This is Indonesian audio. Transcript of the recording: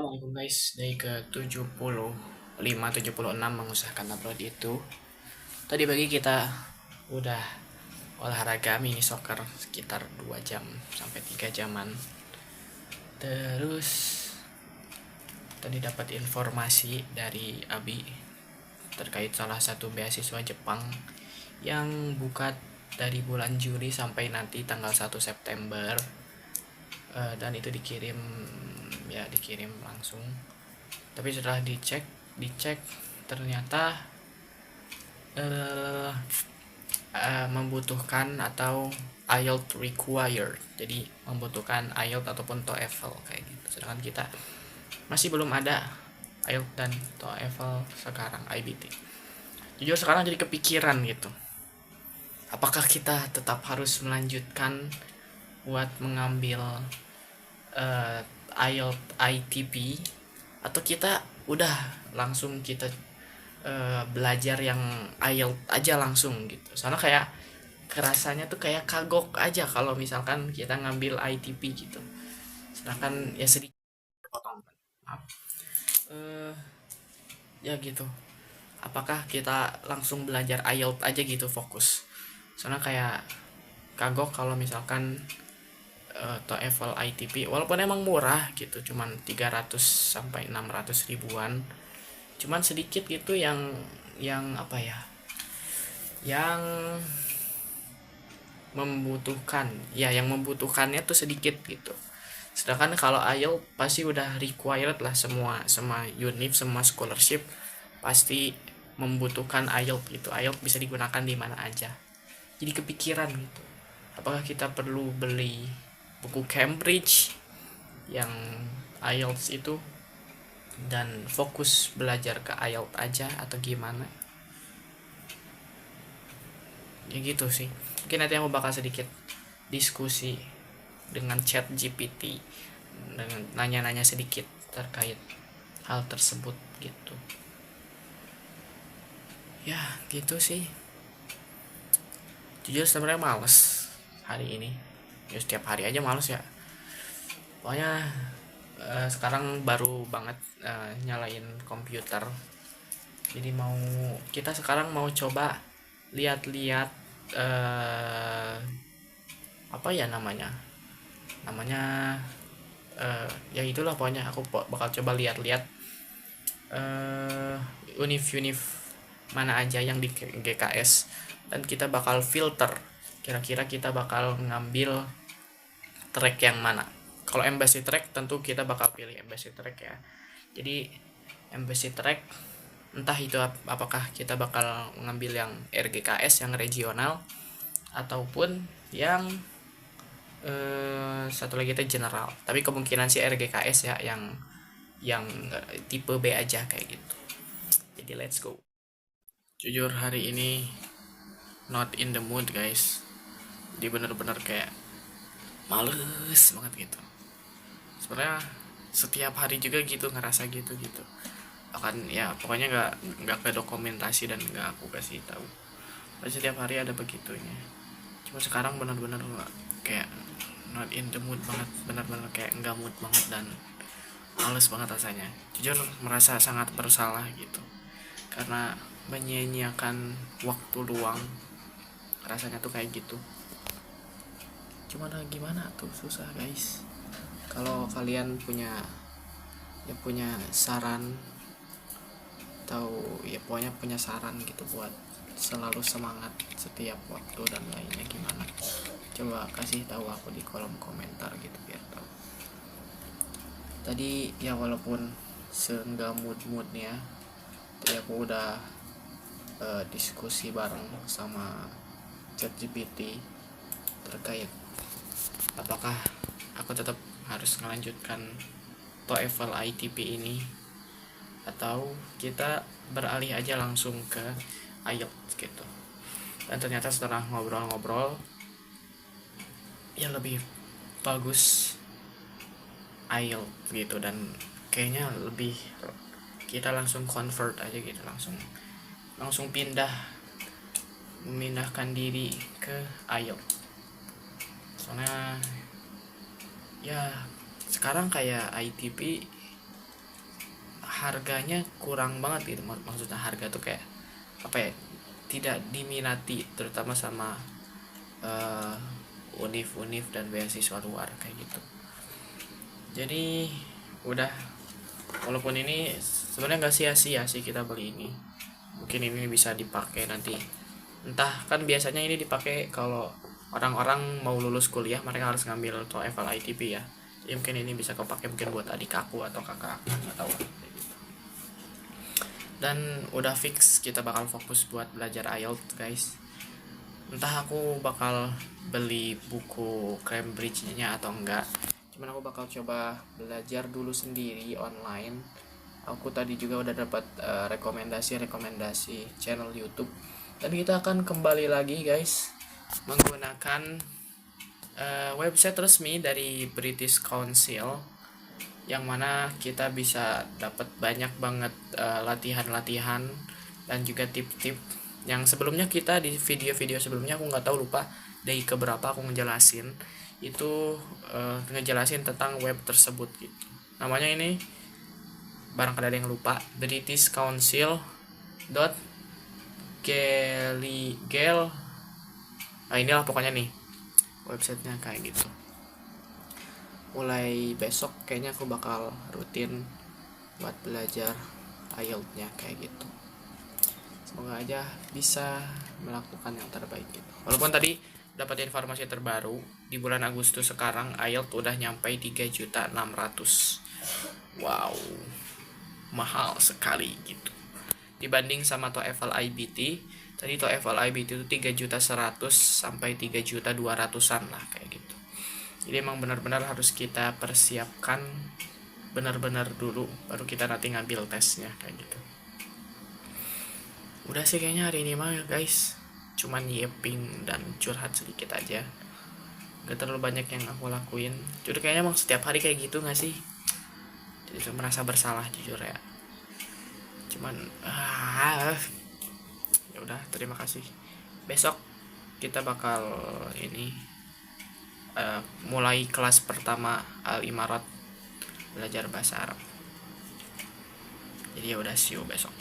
Assalamualaikum guys, day ke 76 mengusahakan upload itu. Tadi pagi kita udah olahraga mini soccer sekitar 2 jam sampai 3 jaman. Terus tadi dapat informasi dari Abi terkait salah satu beasiswa Jepang yang buka dari bulan Juli sampai nanti tanggal 1 September. Dan itu dikirim langsung, tapi setelah dicek ternyata uh, membutuhkan atau IELTS required, jadi membutuhkan IELTS ataupun TOEFL kayak gitu, sedangkan kita masih belum ada IELTS dan TOEFL sekarang IBT. Jujur sekarang jadi kepikiran gitu, apakah kita tetap harus melanjutkan buat mengambil IELTS ITP, atau kita udah langsung kita belajar yang IELTS aja langsung gitu. Soalnya kayak kerasanya tuh kayak kagok aja kalau misalkan kita ngambil ITP gitu. Sedangkan ya sedikit potong. Maaf. Eh, ya gitu. Apakah kita langsung belajar IELTS aja gitu fokus? Soalnya kayak kagok kalau misalkan TOEFL ITP walaupun emang murah gitu, cuman 300 sampai 600 ribuan, cuman sedikit gitu yang apa ya, yang membutuhkannya tuh sedikit gitu. Sedangkan kalau IELTS pasti udah required lah, semua univ, semua scholarship pasti membutuhkan IELTS gitu. IELTS bisa digunakan di mana aja. Jadi kepikiran gitu, apakah kita perlu beli buku Cambridge yang IELTS itu dan fokus belajar ke IELTS aja atau gimana. Ya gitu sih, mungkin nanti aku bakal sedikit diskusi dengan chat GPT, dengan nanya-nanya sedikit terkait hal tersebut gitu. Ya gitu sih, jujur sebenarnya males hari ini, ya setiap hari aja males ya pokoknya. Sekarang baru banget nyalain komputer, jadi kita sekarang mau coba lihat-lihat eh, apa ya namanya ya itulah, pokoknya aku bakal coba lihat-lihat eh, univ-univ mana aja yang di GKS, dan kita bakal filter kira-kira kita bakal ngambil track yang mana. Kalau embassy track tentu kita bakal pilih embassy track ya. Jadi embassy track, entah itu apakah kita bakal ngambil yang RGKS yang regional ataupun yang satu lagi itu general. Tapi kemungkinan sih RGKS ya, yang tipe B aja kayak gitu. Jadi let's go. Jujur hari ini not in the mood guys. Jadi bener-bener kayak males banget gitu. Sebenarnya setiap hari juga gitu, ngerasa gitu akan ya, pokoknya nggak ke dokumentasi dan nggak aku kasih tahu. Pasti setiap hari ada begitunya. Cuma sekarang benar-benar kayak not in the mood banget, benar-benar kayak nggak mood banget dan males banget rasanya. Jujur merasa sangat bersalah gitu, karena menyia-nyiakan waktu luang, rasanya tuh kayak gitu. Cuman gimana tuh, susah guys. Kalau kalian punya saran, atau ya pokoknya punya saran gitu buat selalu semangat setiap waktu dan lainnya, gimana, coba kasih tahu aku di kolom komentar gitu biar tahu. Tadi ya walaupun seenggak moodnya, tadi aku udah diskusi bareng sama ChatGPT terkait apakah aku tetap harus melanjutkan TOEFL ITP ini atau kita beralih aja langsung ke IELTS gitu. Dan ternyata setelah ngobrol-ngobrol, ya lebih bagus IELTS gitu, dan kayaknya lebih kita langsung convert aja gitu, langsung memindahkan diri ke IELTS. Soalnya ya sekarang kayak ITP harganya kurang banget gitu. Maksudnya harga tuh kayak apa ya, tidak diminati terutama sama univ-univ dan beasiswa luar kayak gitu. Jadi udah, walaupun ini sebenarnya nggak sia-sia sih kita beli ini, mungkin ini bisa dipakai nanti, entah kan biasanya ini dipakai kalau orang-orang mau lulus kuliah mereka harus ngambil TOEFL ITP ya. Jadi mungkin ini bisa kepake mungkin buat adik aku atau kakak aku, nggak tahu. Dan udah fix kita bakal fokus buat belajar IELTS guys. Entah aku bakal beli buku Cambridge-nya atau enggak, cuman aku bakal coba belajar dulu sendiri online. Aku tadi juga udah dapat rekomendasi channel YouTube, dan kita akan kembali lagi guys menggunakan website resmi dari British Council, yang mana kita bisa dapat banyak banget latihan-latihan dan juga tip-tip yang sebelumnya kita di video-video sebelumnya aku nggak tahu, lupa dari keberapa aku ngejelasin itu, ngejelasin tentang web tersebut gitu. Namanya ini barangkali ada yang lupa, British Council .gel. Nah inilah pokoknya nih websitenya kayak gitu. Mulai besok kayaknya aku bakal rutin buat belajar IELTS-nya kayak gitu. Semoga aja bisa melakukan yang terbaik gitu. Walaupun tadi dapat informasi terbaru, di bulan Agustus sekarang IELTS udah nyampe 3.600.000. Wow, mahal sekali gitu. Dibanding sama TOEFL IBT, tadi TOEFL IBT itu 3.100.000 sampai 3.200.000-an lah kayak gitu. Jadi emang benar-benar harus kita persiapkan benar-benar dulu, baru kita nanti ngambil tesnya kayak gitu. Udah sih kayaknya hari ini mah guys, cuman yeping dan curhat sedikit aja, gak terlalu banyak yang aku lakuin. Jadi kayaknya emang setiap hari kayak gitu gak sih, jadi merasa bersalah jujur ya. Cuman ya udah, terima kasih. Besok kita bakal ini mulai kelas pertama Al Imarat, belajar bahasa Arab. Jadi ya udah, see you besok.